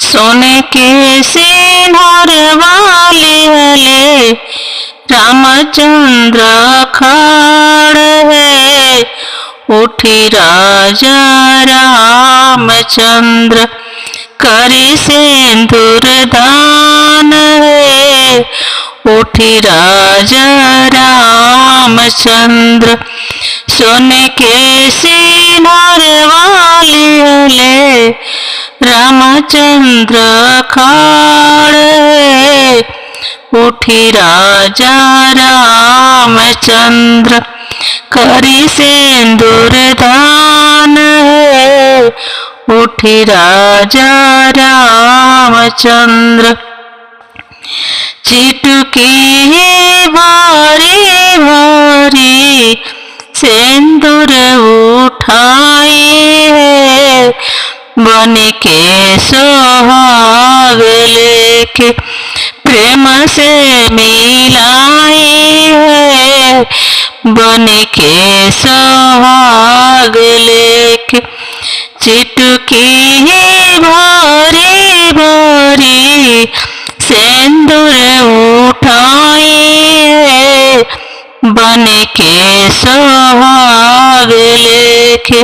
सोने के सिंहार वाले हले रामचंद्र खड़ है। उठी राजा रामचंद्र करी सिंदूर दान है। उठी राजा रामचंद्र सोने के सिंहार वाले हले रामचंद्र खड़ है। उठी राजा रामचंद्र करी सिंदूर दान है। उठी राजा रामचंद्र चिटकी भारी भारी सिंदूर उठाए है। बन के सुहाग लेके प्रेम से मिलाए है। बन के सुहाग लेके चिटकी भारी भारी सिंदूर उठाए है। बन के सुहाग लेके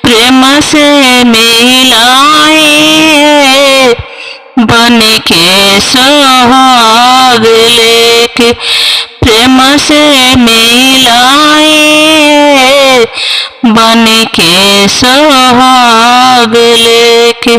प्रेम से मिलाए है। बन के सुहाग लेके प्रेम से मिलाए है। बन के सुहाग लेके